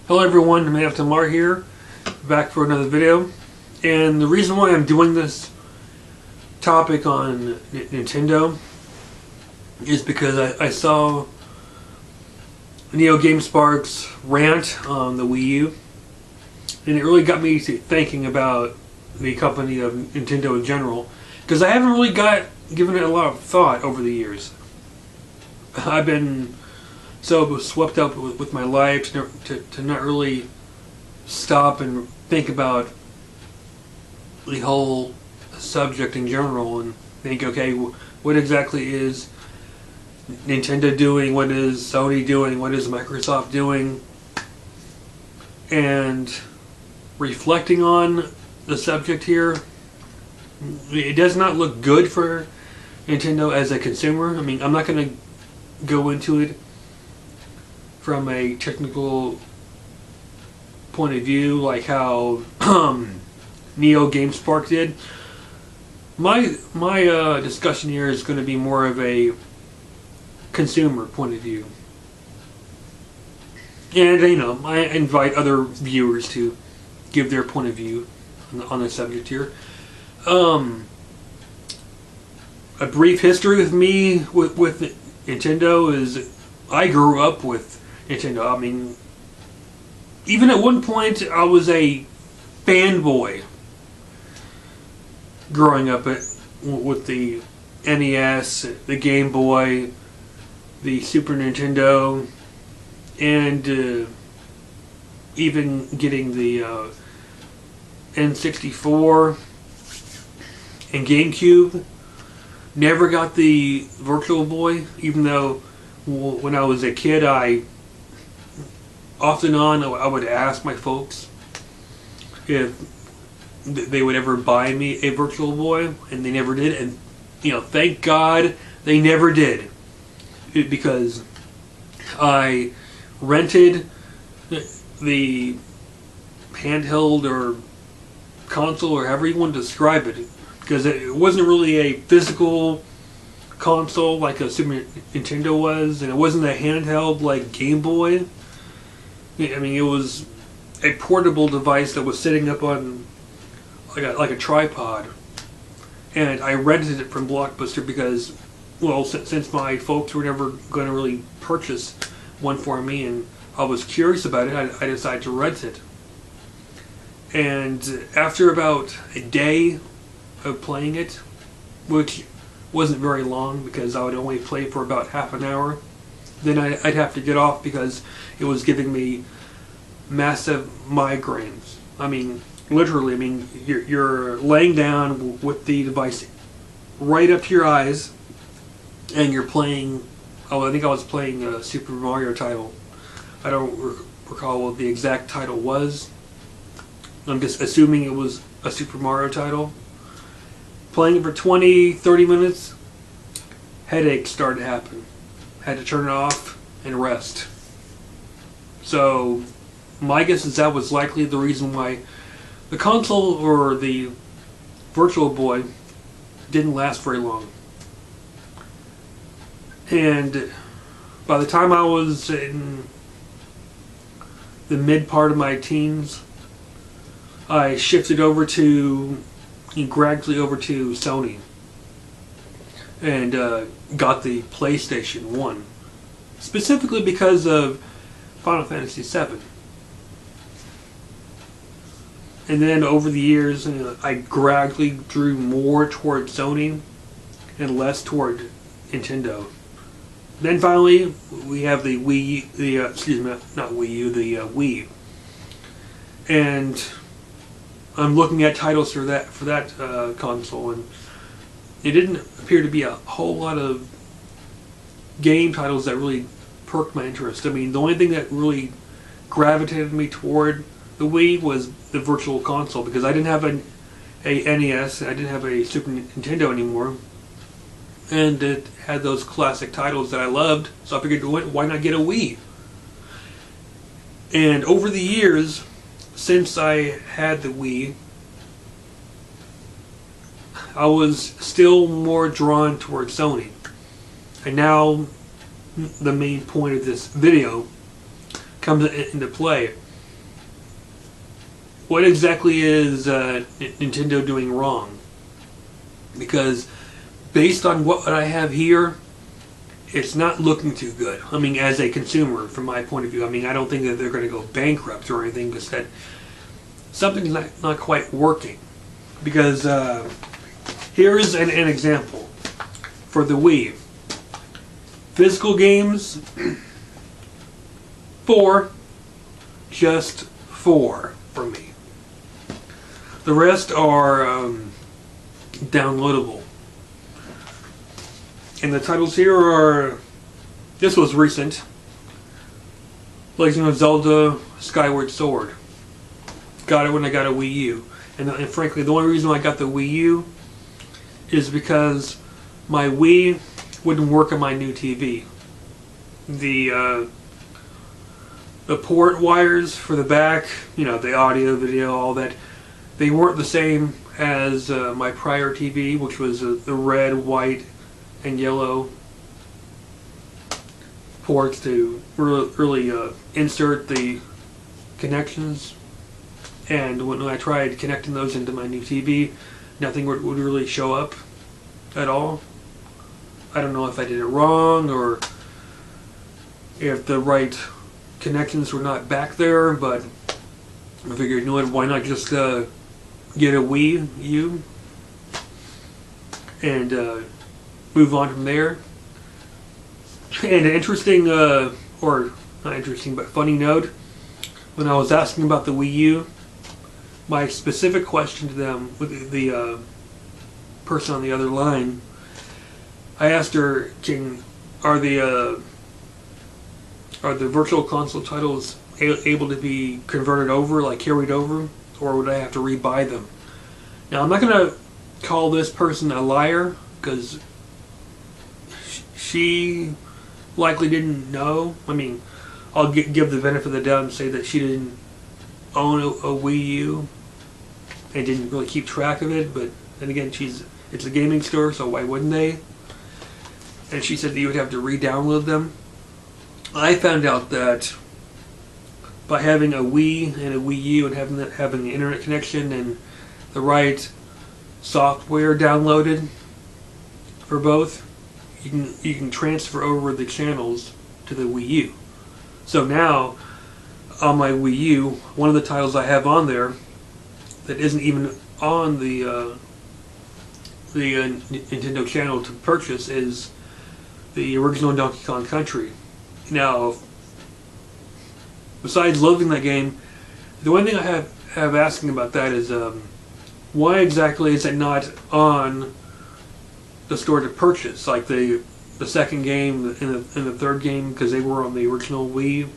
Hello everyone, Man of Tamar here, back for another video. And the reason why I'm doing this topic on Nintendo is because I saw Neo GameSpark's rant on the Wii U, and it really got me thinking about the company of Nintendo in general, because I haven't really given it a lot of thought over the years. I've been so swept up with my life to not really stop and think about the whole subject in general and think, okay, what exactly is Nintendo doing, what is Sony doing, what is Microsoft doing, and reflecting on the subject here, it does not look good for Nintendo as a consumer. I mean, I'm not going to go into it from a technical point of view like how Neo GameSpark did. My discussion here is going to be more of a consumer point of view, and I invite other viewers to give their point of view on the subject here. A brief history with me with Nintendo is I grew up with Nintendo. I mean, even at one point I was a fanboy growing up with the NES, the Game Boy, the Super Nintendo, and even getting the N64 and GameCube. Never got the Virtual Boy, even though when I was a kid I would ask my folks if they would ever buy me a Virtual Boy, and they never did. And thank God they never did, because I rented the handheld or console, or however you want to describe it, because it wasn't really a physical console like a Super Nintendo was, and it wasn't a handheld like Game Boy. I mean, it was a portable device that was sitting up on like a tripod, and I rented it from Blockbuster because, well, since my folks were never going to really purchase one for me, and I was curious about it, I decided to rent it. And after about a day of playing it, which wasn't very long because I would only play for about half an hour, then I'd have to get off because it was giving me massive migraines. I mean, literally. I mean, you're laying down with the device right up to your eyes, and you're playing. Oh, I think I was playing a Super Mario title. I don't recall what the exact title was. I'm just assuming it was a Super Mario title. Playing it for 20-30 minutes, headaches started to happen. Had to turn it off and rest. So my guess is that was likely the reason why the console or the Virtual Boy didn't last very long. And by the time I was in the mid part of my teens, I shifted gradually over to Sony, and got the PlayStation 1, specifically because of Final Fantasy VII. And then over the years, I gradually drew more toward Sony and less toward Nintendo. Then finally, we have the Wii, the Wii, and I'm looking at titles for that console, and it didn't appear to be a whole lot of game titles that really perked my interest. I mean, the only thing that really gravitated me toward the Wii was the Virtual Console, because I didn't have a NES, I didn't have a Super Nintendo anymore, and it had those classic titles that I loved, so I figured, why not get a Wii? And over the years, since I had the Wii, I was still more drawn towards Sony. And now the main point of this video comes into play. what exactly is Nintendo doing wrong? Because based on what I have here, it's not looking too good. I mean, as a consumer, from my point of view, I mean, I don't think that they're going to go bankrupt or anything, but that something's not quite working. Because here is an example for the Wii. Physical games, 4, just 4 for me. The rest are downloadable. And the titles here are, this was recent, Legend of Zelda Skyward Sword. Got it when I got a Wii U. And frankly, the only reason I got the Wii U is because my Wii wouldn't work on my new TV. The port wires for the back, you know, the audio, video, all that, they weren't the same as my prior TV, which was the red, white, and yellow ports to really insert the connections. And when I tried connecting those into my new TV, nothing would really show up at all. I don't know if I did it wrong or if the right connections were not back there, but I figured, you know what, why not just get a Wii U and move on from there. And an interesting, or not interesting, but funny note, when I was asking about the Wii U, my specific question to them, with the person on the other line, I asked her, are the virtual console titles able to be converted over, like carried over, or would I have to rebuy them? Now, I'm not going to call this person a liar, because she likely didn't know. I mean, I'll give the benefit of the doubt and say that she didn't own a Wii U and didn't really keep track of it, but then again, it's a gaming store, so why wouldn't they? And she said that you would have to re-download them. I found out that by having a Wii and a Wii U and having the internet connection and the right software downloaded for both, you can transfer over the channels to the Wii U. So now on my Wii U, one of the titles I have on there that isn't even on the Nintendo channel to purchase is the original Donkey Kong Country. Now, besides loving that game, the one thing I have asking about that is why exactly is it not on the store to purchase, like the second game and the third game, because they were on the original Wii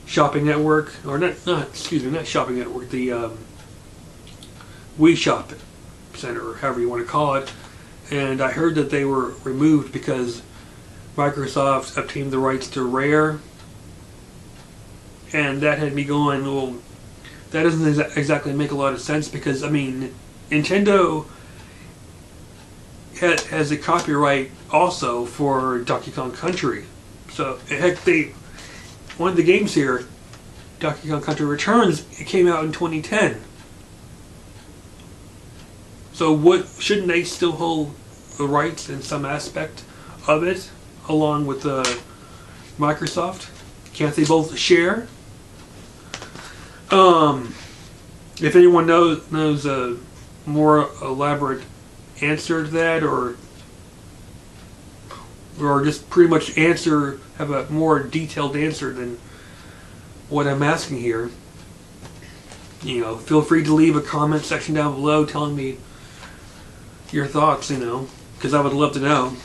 shopping network, or not shopping network, the Wii Shop Center, or however you want to call it. And I heard that they were removed because Microsoft obtained the rights to Rare, and that had me going, well, that doesn't exactly make a lot of sense, because I mean, Nintendo has a copyright also for Donkey Kong Country. So heck, one of the games here, Donkey Kong Country Returns, it came out in 2010. So shouldn't they still hold the rights in some aspect of it, along with Microsoft? Can't they both share? If anyone knows a more elaborate answer to that, or just pretty much have a more detailed answer than what I'm asking here, you know, feel free to leave a comment section down below telling me your thoughts, you know, because I would love to know.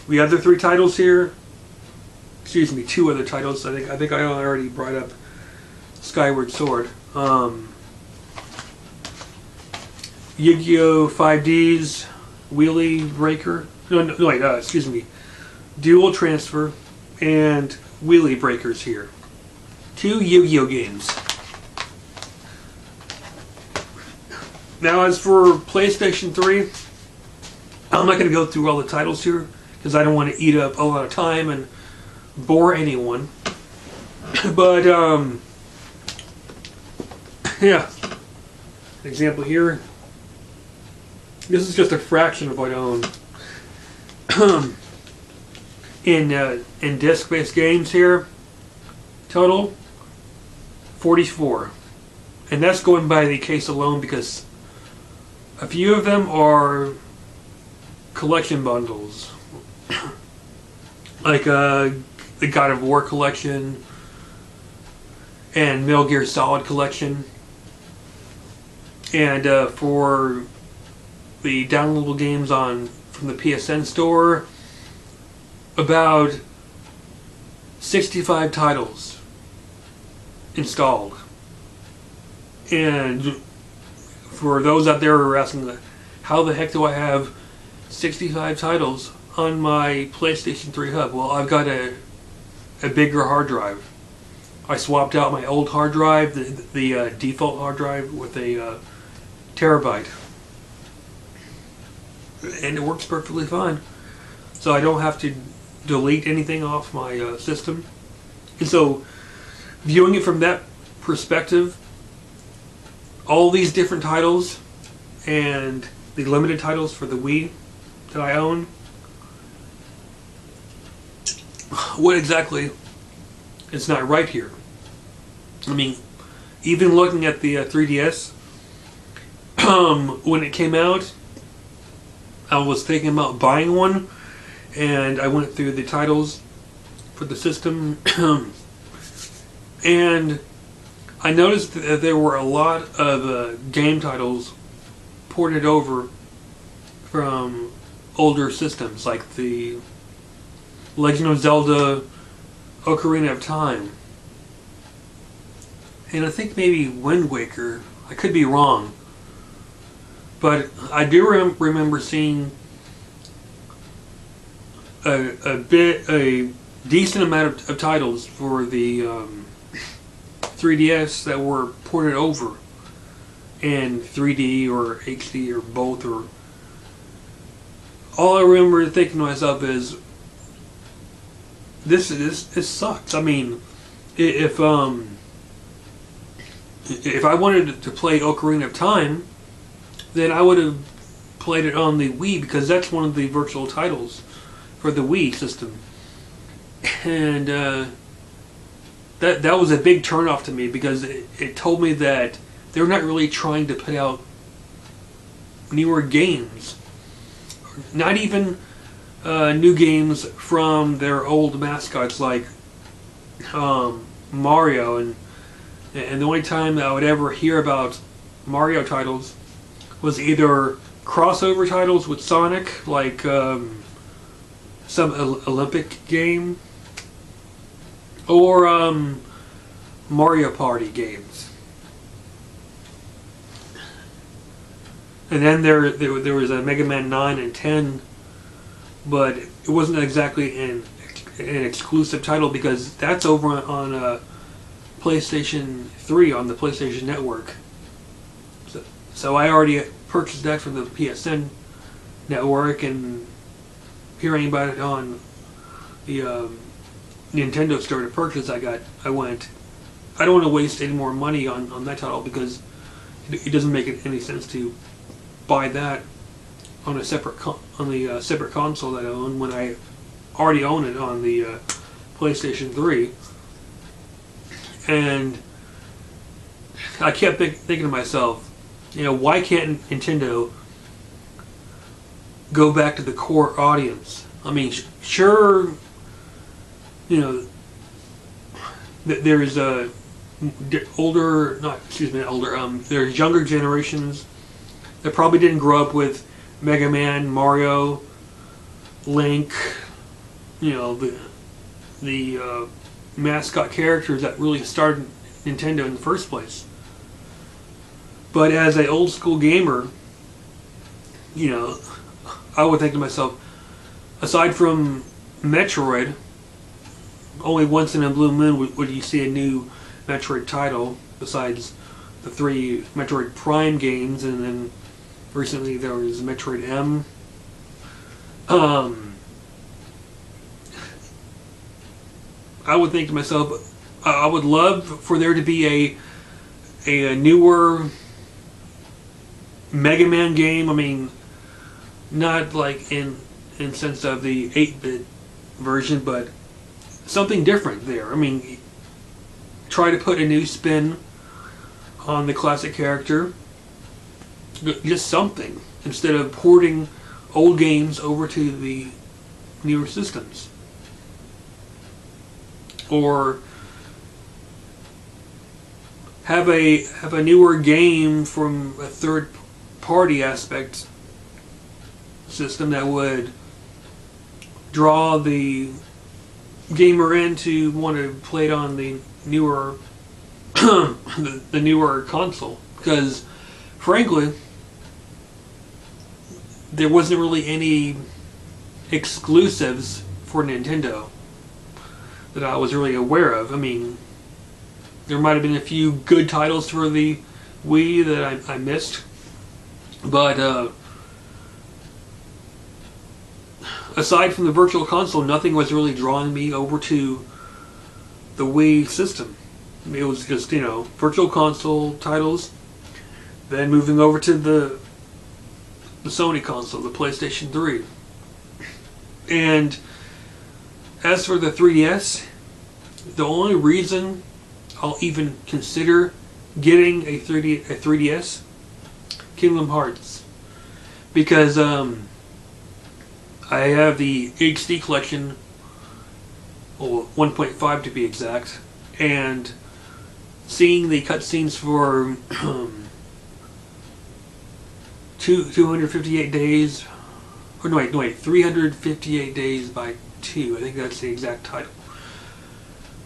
The other 3 titles here, excuse me, 2 other titles. I think I already brought up Skyward Sword. Yu-Gi-Oh! 5Ds, Wheelie Breaker, excuse me, Dual Transfer, and Wheelie Breakers here. 2 Yu-Gi-Oh! Games. Now, as for PlayStation 3, I'm not going to go through all the titles here, because I don't want to eat up a lot of time and bore anyone. But, Yeah. An example here. This is just a fraction of what I own. In disc-based games here, total 44, and that's going by the case alone because a few of them are collection bundles, like the God of War collection and Metal Gear Solid collection, and for the downloadable games from the PSN store, about 65 titles installed. And for those out there who are asking, how the heck do I have 65 titles on my PlayStation 3 hub? Well, I've got a bigger hard drive. I swapped out my old hard drive, the default hard drive, with a terabyte. And it works perfectly fine. So I don't have to delete anything off my system. And so, viewing it from that perspective, all these different titles and the limited titles for the Wii that I own, what exactly is not right here? I mean, even looking at the 3DS, when it came out, I was thinking about buying one, and I went through the titles for the system, and I noticed that there were a lot of game titles ported over from older systems, like the Legend of Zelda Ocarina of Time, and I think maybe Wind Waker. I could be wrong, but I do remember seeing a decent amount of titles for the 3DS that were ported over in 3D or HD or both. Or all I remember thinking to myself is, this sucks. I mean, if I wanted to play Ocarina of Time, then I would have played it on the Wii, because that's one of the virtual titles for the Wii system. And that was a big turnoff to me, because it told me that they're not really trying to put out newer games. Not even new games from their old mascots like Mario. And the only time that I would ever hear about Mario titles was either crossover titles with Sonic, like some Olympic game, or Mario Party games. And then there was a Mega Man 9 and 10, but it wasn't exactly an exclusive title, because that's over on PlayStation 3 on the PlayStation Network. So I already purchased that from the PSN network, and hearing about it on the Nintendo store to purchase, I went, I don't want to waste any more money on that title, because it doesn't make any sense to buy that on a separate separate console that I own, when I already own it on the PlayStation 3. And I kept thinking to myself, why can't Nintendo go back to the core audience? I mean, sure, there's there's younger generations that probably didn't grow up with Mega Man, Mario, Link, the mascot characters that really started Nintendo in the first place. But as an old school gamer, I would think to myself, aside from Metroid, only once in a blue moon would you see a new Metroid title, besides the 3 Metroid Prime games, and then recently there was Metroid M. I would think to myself, I would love for there to be a newer Mega Man game. I mean, not like in sense of the 8-bit version, but something different there. I mean, try to put a new spin on the classic character. Just something, instead of porting old games over to the newer systems. Or have a newer game from a third party aspect system that would draw the gamer in to want to play it on the newer the newer console, because frankly there wasn't really any exclusives for Nintendo that I was really aware of. I mean, there might have been a few good titles for the Wii that I missed, but aside from the Virtual Console, nothing was really drawing me over to the Wii system. It was just, you know, Virtual Console titles, then moving over to the Sony console, the PlayStation 3. And as for the 3DS, the only reason I'll even consider getting a 3DS, Kingdom Hearts, because I have the HD collection, or 1.5 to be exact, and seeing the cutscenes for 258 days, or no wait, 358 days by 2, I think that's the exact title.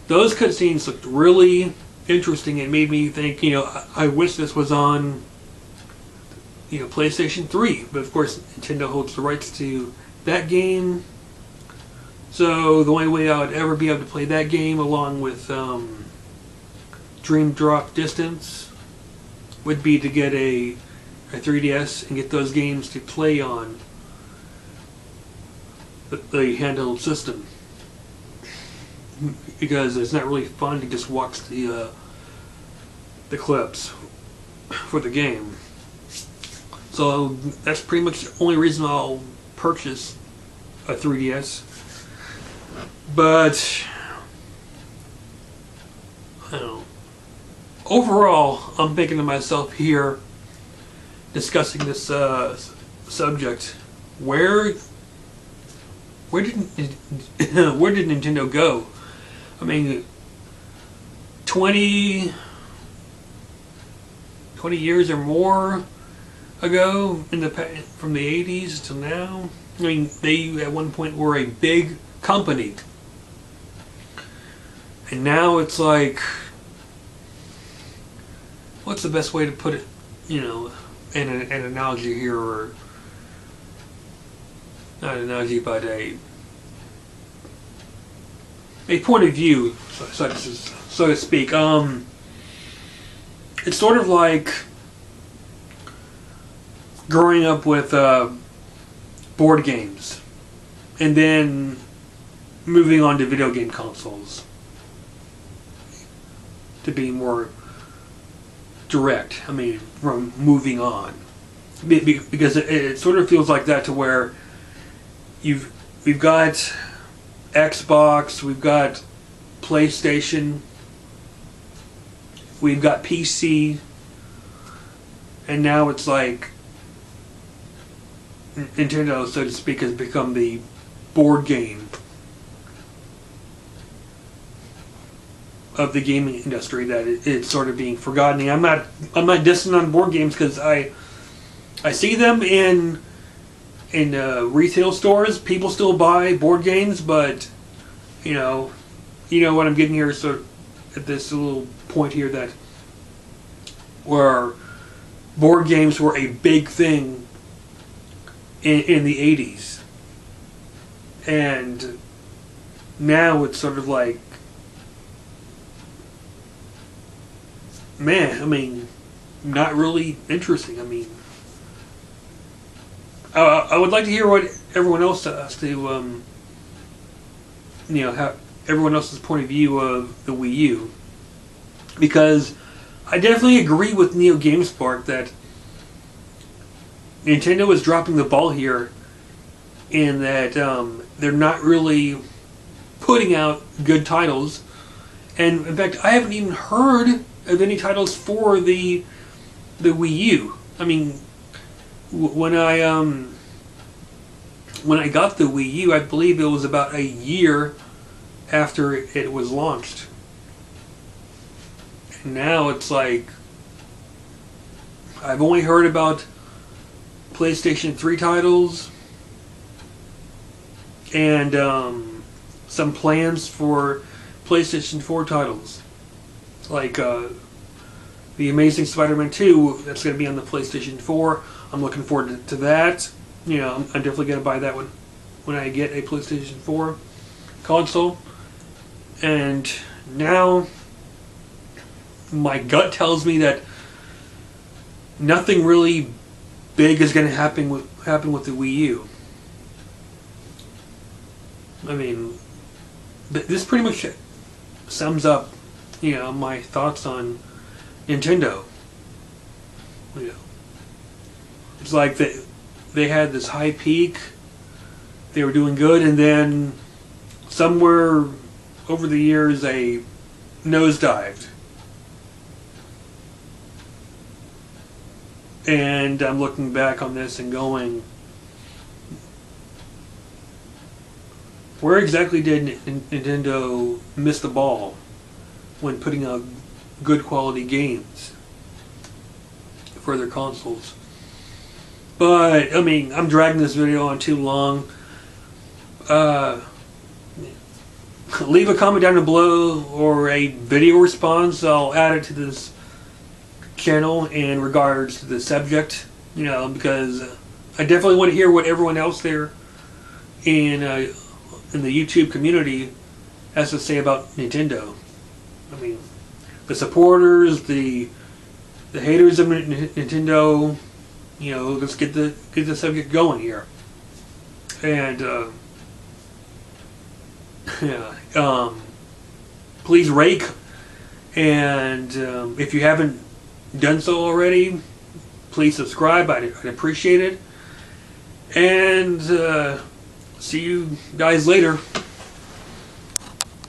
Those cutscenes looked really interesting and made me think, you know, I wish this was on, you know, PlayStation 3, but of course Nintendo holds the rights to that game, so the only way I would ever be able to play that game along with Dream Drop Distance would be to get a 3DS and get those games to play on the handheld system, because it's not really fun to just watch the clips for the game. So that's pretty much the only reason I'll purchase a 3DS. But I don't know. Overall, I'm thinking to myself here, discussing this subject, where did Nintendo go? I mean, 20 years or more ago, from the 80s to now. I mean, they at one point were a big company, and now it's like, what's the best way to put it? You know, an analogy here, or not an analogy, but a point of view, so to speak. It's sort of like growing up with board games and then moving on to video game consoles, to be more direct. I mean, from moving on, because it sort of feels like that, to where we've got Xbox, we've got PlayStation, we've got PC, and now it's like Nintendo, so to speak, has become the board game of the gaming industry, that it's sort of being forgotten. I'm not dissing on board games, because I see them in retail stores. People still buy board games, but you know what I'm getting here. So at this little point here, that where board games were a big thing in the 80s, and now it's sort of like, man, I mean, not really interesting. I mean, I would like to hear what everyone else has to, how everyone else's point of view of the Wii U, because I definitely agree with Neo GameSpark that Nintendo is dropping the ball here, in that they're not really putting out good titles. And in fact, I haven't even heard of any titles for the Wii U. I mean, when I got the Wii U, I believe it was about a year after it was launched. And now it's like I've only heard about PlayStation 3 titles and some plans for PlayStation 4 titles, like The Amazing Spider-Man 2. That's going to be on the PlayStation 4. I'm looking forward to that. You know, I'm definitely going to buy that one when I get a PlayStation 4 console. And now my gut tells me that nothing really big is going to happen with the Wii U. I mean, this pretty much sums up, you know, my thoughts on Nintendo. You know, it's like they had this high peak, they were doing good, and then somewhere over the years they nosedived. And I'm looking back on this and going, where exactly did Nintendo miss the ball when putting out good quality games for their consoles? But, I mean, I'm dragging this video on too long. Leave a comment down below or a video response. I'll add it to this channel in regards to the subject, you know, because I definitely want to hear what everyone else there in the YouTube community has to say about Nintendo. I mean, the supporters, the haters of Nintendo. You know, let's get the subject going here. And yeah, please rate, and if you haven't done so already, please subscribe. I'd appreciate it. And see you guys later.